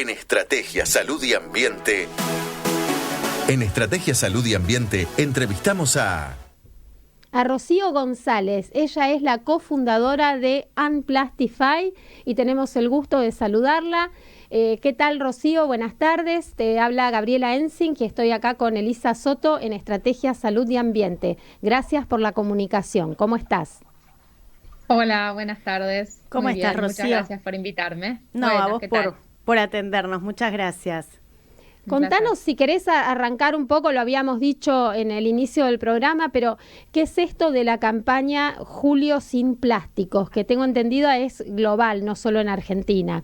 En Estrategia Salud y Ambiente. En Estrategia Salud y Ambiente entrevistamos a Rocío González. Ella es la cofundadora de Unplastify y tenemos el gusto de saludarla. ¿Qué tal, Rocío? Buenas tardes. Te habla Gabriela Ensing, que estoy acá con Elisa Soto en Estrategia Salud y Ambiente. Gracias por la comunicación. ¿Cómo estás? Hola, buenas tardes. ¿Cómo Muy estás, bien, Rocío? Muchas gracias por invitarme. No, Buenas, a vos ¿qué tal? por atendernos. Muchas gracias. Un Contanos, placer. si querés arrancar un poco, lo habíamos dicho en el inicio del programa, pero ¿qué es esto de la campaña Julio sin plásticos? Que tengo entendido es global, no solo en Argentina.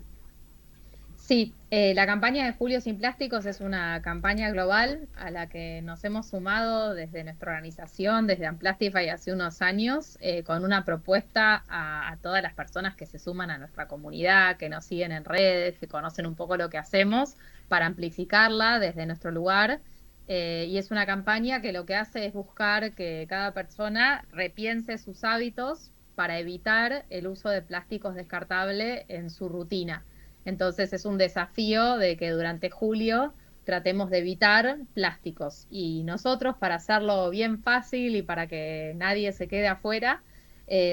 Sí, la campaña de Julio sin Plásticos es una campaña global a la que nos hemos sumado desde nuestra organización, desde Unplastify hace unos años, con una propuesta a todas las personas que se suman a nuestra comunidad, que nos siguen en redes, que conocen un poco lo que hacemos, para amplificarla desde nuestro lugar. Y es una campaña que lo que hace es buscar que cada persona repiense sus hábitos para evitar el uso de plásticos descartables en su rutina. Entonces es un desafío de que durante julio tratemos de evitar plásticos. Y nosotros, para hacerlo bien fácil y para que nadie se quede afuera,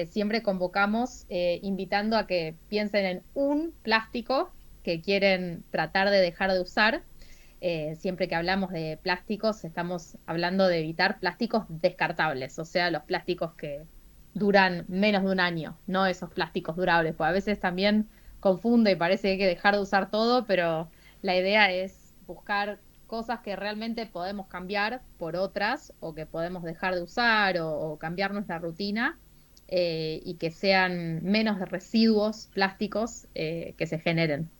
siempre convocamos invitando a que piensen en un plástico que quieren tratar de dejar de usar. Siempre que hablamos de plásticos, estamos hablando de evitar plásticos descartables, o sea, los plásticos que duran menos de un año, no esos plásticos durables, pues a veces también confunde y parece que hay que dejar de usar todo, pero la idea es buscar cosas que realmente podemos cambiar por otras o que podemos dejar de usar o cambiar nuestra rutina, y que sean menos residuos plásticos que se generen.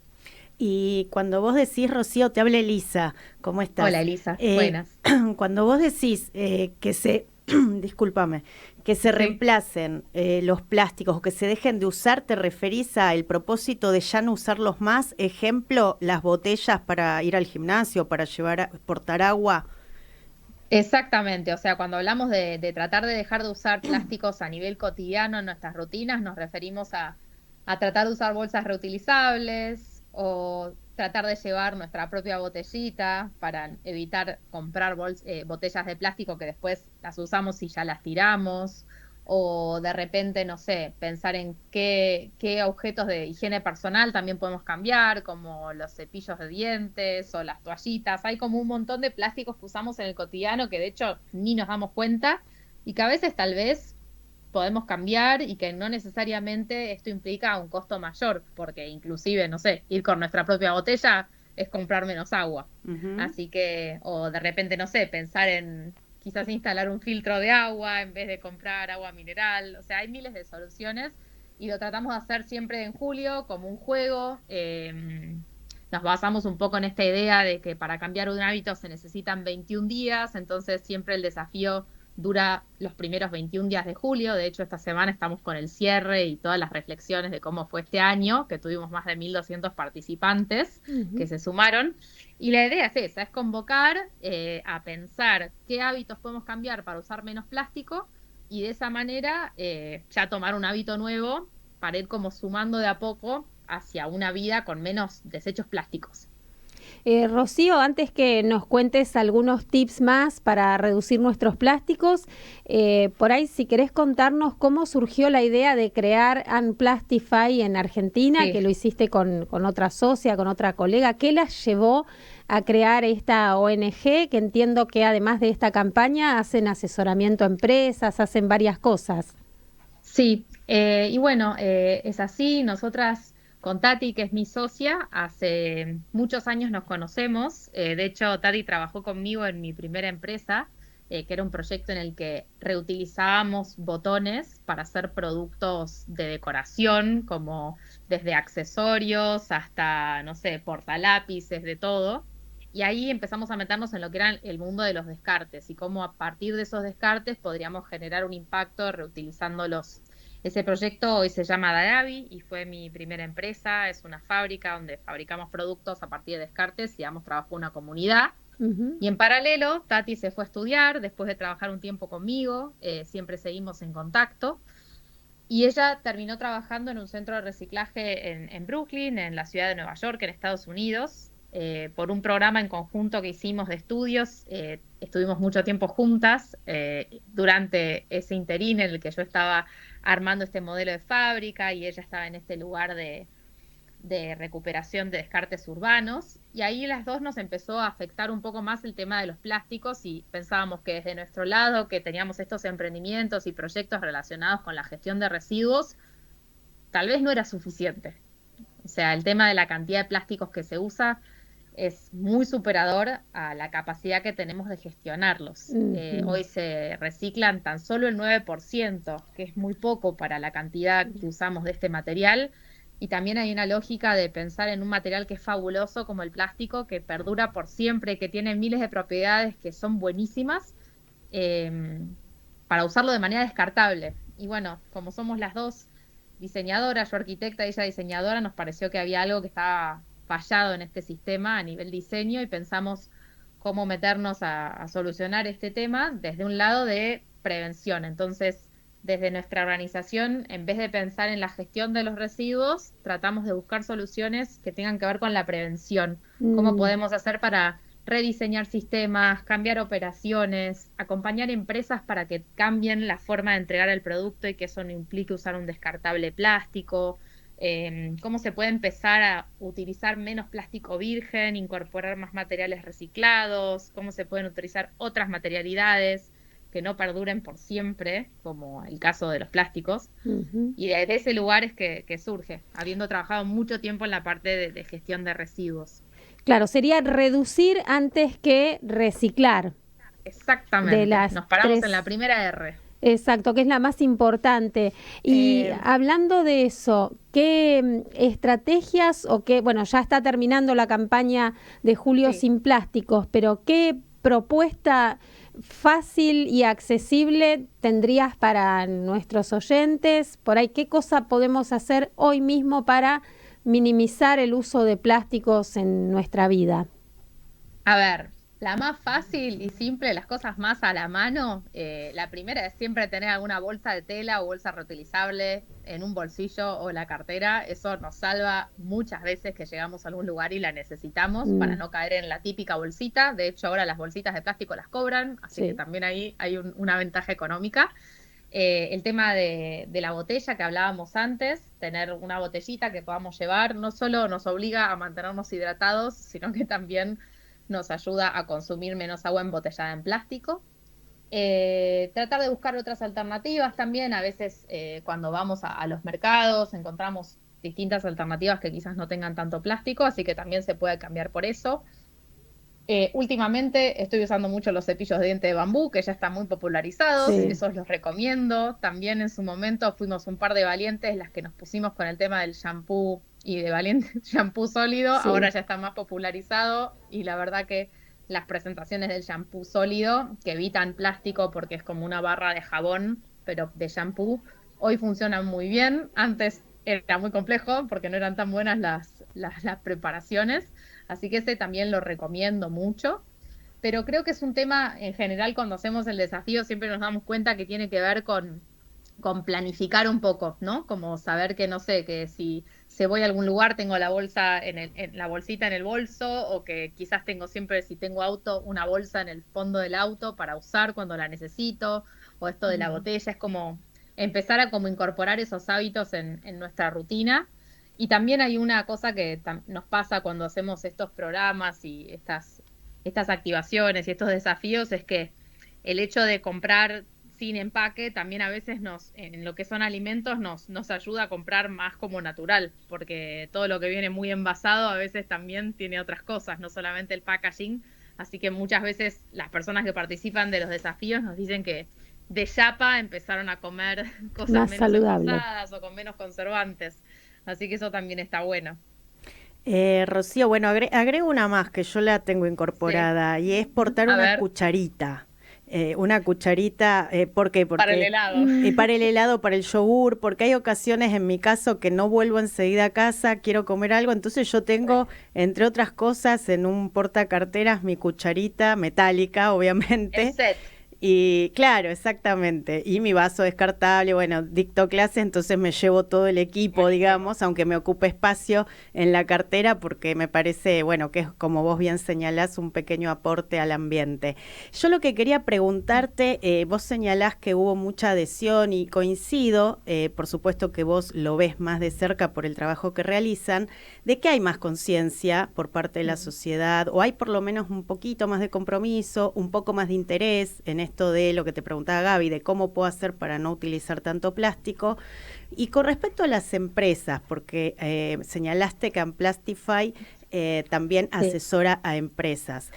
Y cuando vos decís, Rocío, te habla Elisa. ¿Cómo estás? Hola, Elisa. Buenas. Cuando vos decís que se, discúlpame, que se Sí. reemplacen los plásticos o que se dejen de usar, ¿te referís al propósito de ya no usarlos más? Ejemplo, las botellas para ir al gimnasio, para portar agua. Exactamente, o sea, cuando hablamos de tratar de dejar de usar plásticos a nivel cotidiano en nuestras rutinas, nos referimos a tratar de usar bolsas reutilizables o tratar de llevar nuestra propia botellita para evitar comprar botellas de plástico que después las usamos y ya las tiramos, o de repente, no sé, pensar en qué objetos de higiene personal también podemos cambiar, como los cepillos de dientes o las toallitas. Hay como un montón de plásticos que usamos en el cotidiano que de hecho ni nos damos cuenta y que a veces tal vez podemos cambiar y que no necesariamente esto implica un costo mayor, porque inclusive, no sé, ir con nuestra propia botella es comprar menos agua. Así que, o de repente, no sé, pensar en quizás instalar un filtro de agua en vez de comprar agua mineral. O sea, hay miles de soluciones y lo tratamos de hacer siempre en julio como un juego. Nos basamos un poco en esta idea de que para cambiar un hábito se necesitan 21 días, entonces siempre el desafío dura los primeros 21 días de julio. De hecho, esta semana estamos con el cierre y todas las reflexiones de cómo fue este año, que tuvimos más de 1.200 participantes que se sumaron. Y la idea es esa, es convocar a pensar qué hábitos podemos cambiar para usar menos plástico y de esa manera ya tomar un hábito nuevo para ir como sumando de a poco hacia una vida con menos desechos plásticos. Rocío, antes que nos cuentes algunos tips más para reducir nuestros plásticos, por ahí si querés contarnos cómo surgió la idea de crear Unplastify en Argentina, Sí. que lo hiciste con otra socia, con otra colega. ¿Qué las llevó a crear esta ONG? Que entiendo que además de esta campaña hacen asesoramiento a empresas, hacen varias cosas. Sí, y bueno, es así. Nosotras con Tati, que es mi socia, hace muchos años nos conocemos. De hecho, Tati trabajó conmigo en mi primera empresa, que era un proyecto en el que reutilizábamos botones para hacer productos de decoración, como desde accesorios hasta, no sé, portalápices, de todo. Y ahí empezamos a meternos en lo que era el mundo de los descartes y cómo a partir de esos descartes podríamos generar un impacto reutilizándolos. Ese proyecto hoy se llama Darabi y fue mi primera empresa. Es una fábrica donde fabricamos productos a partir de descartes y damos trabajo a una comunidad. Y en paralelo, Tati se fue a estudiar después de trabajar un tiempo conmigo. Siempre seguimos en contacto. Y ella terminó trabajando en un centro de reciclaje en Brooklyn, en la ciudad de Nueva York, en Estados Unidos, por un programa en conjunto que hicimos de estudios. Estuvimos mucho tiempo juntas durante ese interín en el que yo estaba armando este modelo de fábrica y ella estaba en este lugar de recuperación de descartes urbanos, y ahí las dos nos empezó a afectar un poco más el tema de los plásticos y pensábamos que desde nuestro lado, que teníamos estos emprendimientos y proyectos relacionados con la gestión de residuos, tal vez no era suficiente. O sea, el tema de la cantidad de plásticos que se usa es muy superador a la capacidad que tenemos de gestionarlos. Hoy se reciclan tan solo el 9%, que es muy poco para la cantidad que usamos de este material. Y también hay una lógica de pensar en un material que es fabuloso como el plástico, que perdura por siempre, que tiene miles de propiedades que son buenísimas, para usarlo de manera descartable. Y bueno, como somos las dos diseñadoras, yo arquitecta y ella diseñadora, nos pareció que había algo que estaba fallado en este sistema a nivel diseño y pensamos cómo meternos a solucionar este tema desde un lado de prevención. Entonces, desde nuestra organización, en vez de pensar en la gestión de los residuos, tratamos de buscar soluciones que tengan que ver con la prevención. ¿Cómo podemos hacer para rediseñar sistemas, cambiar operaciones, acompañar empresas para que cambien la forma de entregar el producto y que eso no implique usar un descartable plástico? Cómo se puede empezar a utilizar menos plástico virgen, incorporar más materiales reciclados, cómo se pueden utilizar otras materialidades que no perduren por siempre, como el caso de los plásticos. Y desde ese lugar es que surge, habiendo trabajado mucho tiempo en la parte de gestión de residuos. Claro, sería reducir antes que reciclar. Exactamente, nos paramos en la primera R. Exacto, que es la más importante. Y hablando de eso, ¿qué estrategias o qué, bueno, ya está terminando la campaña de Julio sin Plásticos, pero qué propuesta fácil y accesible tendrías para nuestros oyentes? Por ahí, ¿qué cosa podemos hacer hoy mismo para minimizar el uso de plásticos en nuestra vida? A ver, la más fácil y simple, las cosas más a la mano, la primera es siempre tener alguna bolsa de tela o bolsa reutilizable en un bolsillo o la cartera. Eso nos salva muchas veces que llegamos a algún lugar y la necesitamos para no caer en la típica bolsita. De hecho, ahora las bolsitas de plástico las cobran, así que también ahí hay una ventaja económica. El tema de la botella que hablábamos antes, tener una botellita que podamos llevar, no solo nos obliga a mantenernos hidratados, sino que también nos ayuda a consumir menos agua embotellada en plástico. Tratar de buscar otras alternativas también. A veces cuando vamos a los mercados encontramos distintas alternativas que quizás no tengan tanto plástico, así que también se puede cambiar por eso. Últimamente estoy usando mucho los cepillos de diente de bambú, que ya están muy popularizados, esos los recomiendo. También en su momento fuimos un par de valientes las que nos pusimos con el tema del shampoo y de valiente shampoo sólido. Ahora ya está más popularizado y la verdad que las presentaciones del shampoo sólido, que evitan plástico porque es como una barra de jabón, pero de shampoo, hoy funcionan muy bien. Antes era muy complejo porque no eran tan buenas las preparaciones. Así que ese también lo recomiendo mucho, pero creo que es un tema en general cuando hacemos el desafío siempre nos damos cuenta que tiene que ver con planificar un poco, ¿no? Como saber que, no sé, que si voy a algún lugar tengo la bolsa en la bolsita en el bolso, o que quizás tengo siempre, si tengo auto, una bolsa en el fondo del auto para usar cuando la necesito, o esto de la botella, es como empezar a como incorporar esos hábitos en nuestra rutina. Y también hay una cosa que nos pasa cuando hacemos estos programas y estas activaciones y estos desafíos, es que el hecho de comprar sin empaque también a veces en lo que son alimentos nos ayuda a comprar más como natural, porque todo lo que viene muy envasado a veces también tiene otras cosas, no solamente el packaging. Así que muchas veces las personas que participan de los desafíos nos dicen que de chapa empezaron a comer cosas más menos saludable envasadas o con menos conservantes. Así que eso también está bueno. Rocío, bueno, agrego una más que yo la tengo incorporada, y es portar una cucharita. Una cucharita, ¿por qué? Porque, para el helado. Para el helado, para el yogur, porque hay ocasiones en mi caso que no vuelvo enseguida a casa, quiero comer algo, entonces yo tengo, entre otras cosas, en un portacarteras mi cucharita metálica, obviamente. El set. Y claro, exactamente. Y mi vaso descartable, bueno, dicto clases, entonces me llevo todo el equipo, digamos, aunque me ocupe espacio en la cartera, porque me parece, bueno, que es como vos bien señalás, un pequeño aporte al ambiente. Yo lo que quería preguntarte, vos señalás que hubo mucha adhesión y coincido, por supuesto que vos lo ves más de cerca por el trabajo que realizan, de que hay más conciencia por parte de la sociedad, o hay por lo menos un poquito más de compromiso, un poco más de interés en esto de lo que te preguntaba Gaby, de cómo puedo hacer para no utilizar tanto plástico. Y con respecto a las empresas, porque señalaste que Amplastify también asesora a empresas.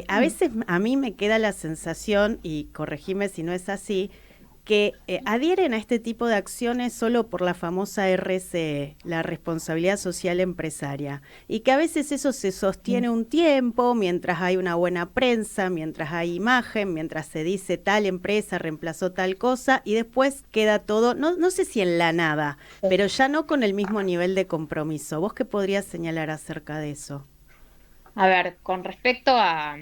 A veces a mí me queda la sensación, y corregime si no es así, que adhieren a este tipo de acciones solo por la famosa RSE, la responsabilidad social empresaria, y que a veces eso se sostiene un tiempo, mientras hay una buena prensa, mientras hay imagen, mientras se dice tal empresa reemplazó tal cosa, y después queda todo, no sé si en la nada, pero ya no con el mismo nivel de compromiso. ¿Vos qué podrías señalar acerca de eso? A ver, con respecto a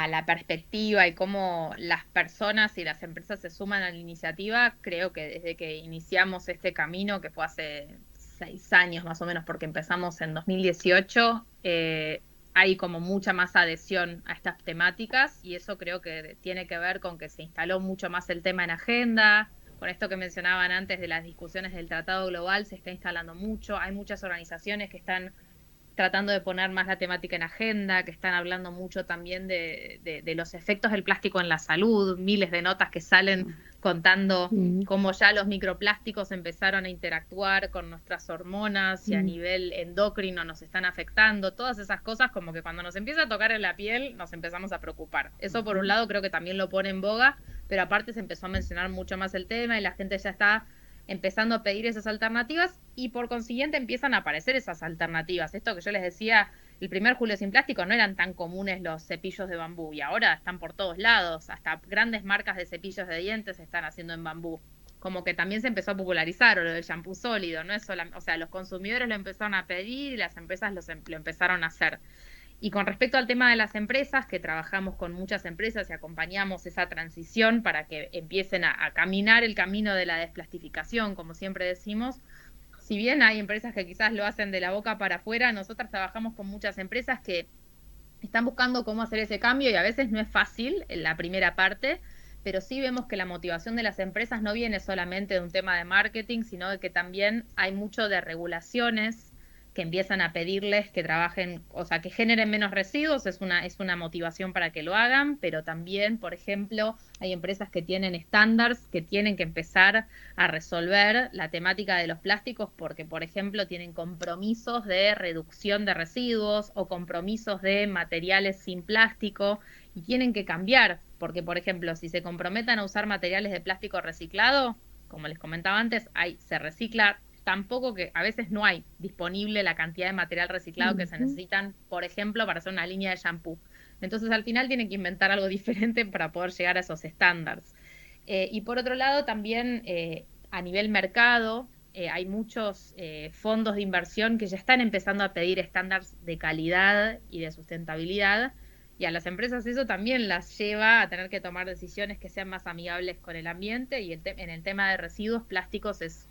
la perspectiva y cómo las personas y las empresas se suman a la iniciativa, creo que desde que iniciamos este camino, que fue hace 6 años más o menos, porque empezamos en 2018, hay como mucha más adhesión a estas temáticas, y eso creo que tiene que ver con que se instaló mucho más el tema en agenda. Con esto que mencionaban antes de las discusiones del Tratado Global, se está instalando mucho. Hay muchas organizaciones que están tratando de poner más la temática en agenda, que están hablando mucho también de los efectos del plástico en la salud, miles de notas que salen contando cómo ya los microplásticos empezaron a interactuar con nuestras hormonas y a nivel endocrino nos están afectando. Todas esas cosas, como que cuando nos empieza a tocar en la piel nos empezamos a preocupar. Eso por un lado creo que también lo pone en boga, pero aparte se empezó a mencionar mucho más el tema y la gente ya está empezando a pedir esas alternativas, y por consiguiente empiezan a aparecer esas alternativas. Esto que yo les decía, el primer Julio sin plástico no eran tan comunes los cepillos de bambú, y ahora están por todos lados. Hasta grandes marcas de cepillos de dientes se están haciendo en bambú. Como que también se empezó a popularizar, o lo del shampoo sólido, no es solamente, o sea, los consumidores lo empezaron a pedir y las empresas lo empezaron a hacer. Y con respecto al tema de las empresas, que trabajamos con muchas empresas y acompañamos esa transición para que empiecen a caminar el camino de la desplastificación, como siempre decimos, si bien hay empresas que quizás lo hacen de la boca para afuera, nosotras trabajamos con muchas empresas que están buscando cómo hacer ese cambio, y a veces no es fácil en la primera parte, pero sí vemos que la motivación de las empresas no viene solamente de un tema de marketing, sino de que también hay mucho de regulaciones que empiezan a pedirles que trabajen, o sea, que generen menos residuos. Es una motivación para que lo hagan, pero también, por ejemplo, hay empresas que tienen estándares que tienen que empezar a resolver la temática de los plásticos, porque, por ejemplo, tienen compromisos de reducción de residuos o compromisos de materiales sin plástico, y tienen que cambiar, porque, por ejemplo, si se comprometen a usar materiales de plástico reciclado, como les comentaba antes, se recicla tampoco, que a veces no hay disponible la cantidad de material reciclado que se necesitan, por ejemplo, para hacer una línea de shampoo. Entonces, al final tienen que inventar algo diferente para poder llegar a esos estándares. Y por otro lado, también a nivel mercado, hay muchos fondos de inversión que ya están empezando a pedir estándares de calidad y de sustentabilidad, y a las empresas eso también las lleva a tener que tomar decisiones que sean más amigables con el ambiente, y en el tema de residuos plásticos es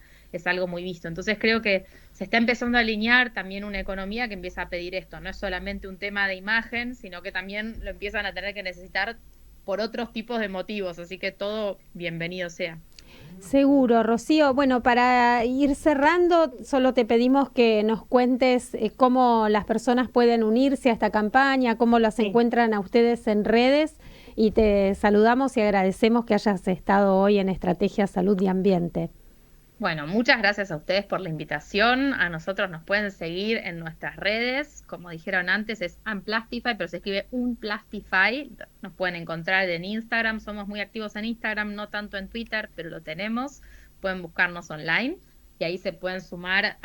algo muy visto. Entonces creo que se está empezando a alinear también una economía que empieza a pedir esto. No es solamente un tema de imagen, sino que también lo empiezan a tener que necesitar por otros tipos de motivos. Así que todo bienvenido sea. Seguro, Rocío. Bueno, para ir cerrando, solo te pedimos que nos cuentes cómo las personas pueden unirse a esta campaña, cómo las encuentran a ustedes en redes, y te saludamos y agradecemos que hayas estado hoy en Estrategia Salud y Ambiente. Bueno, muchas gracias a ustedes por la invitación. A nosotros nos pueden seguir en nuestras redes. Como dijeron antes, es Amplastify, pero se escribe Unplastify. Nos pueden encontrar en Instagram. Somos muy activos en Instagram, no tanto en Twitter, pero lo tenemos. Pueden buscarnos online y ahí se pueden sumar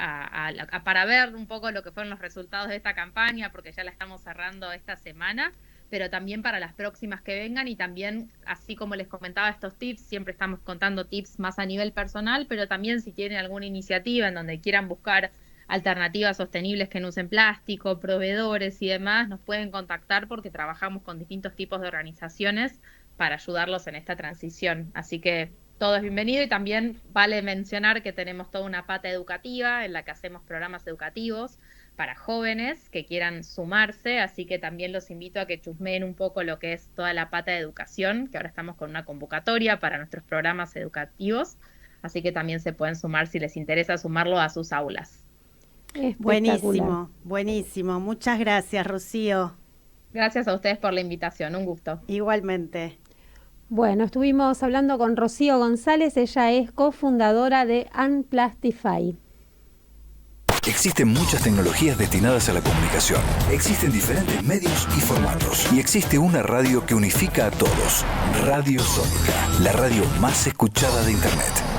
para ver un poco lo que fueron los resultados de esta campaña, porque ya la estamos cerrando esta semana, pero también para las próximas que vengan. Y también, así como les comentaba estos tips, siempre estamos contando tips más a nivel personal, pero también si tienen alguna iniciativa en donde quieran buscar alternativas sostenibles que no usen plástico, proveedores y demás, nos pueden contactar, porque trabajamos con distintos tipos de organizaciones para ayudarlos en esta transición. Así que todo es bienvenido, y también vale mencionar que tenemos toda una pata educativa en la que hacemos programas educativos para jóvenes que quieran sumarse, así que también los invito a que chusmeen un poco lo que es toda la pata de educación, que ahora estamos con una convocatoria para nuestros programas educativos, así que también se pueden sumar si les interesa sumarlo a sus aulas. Buenísimo, buenísimo. Muchas gracias, Rocío. Gracias a ustedes por la invitación, un gusto. Igualmente. Bueno, estuvimos hablando con Rocío González, ella es cofundadora de Unplastify. Existen muchas tecnologías destinadas a la comunicación. Existen diferentes medios y formatos. Y existe una radio que unifica a todos. Radio Sónica, la radio más escuchada de Internet.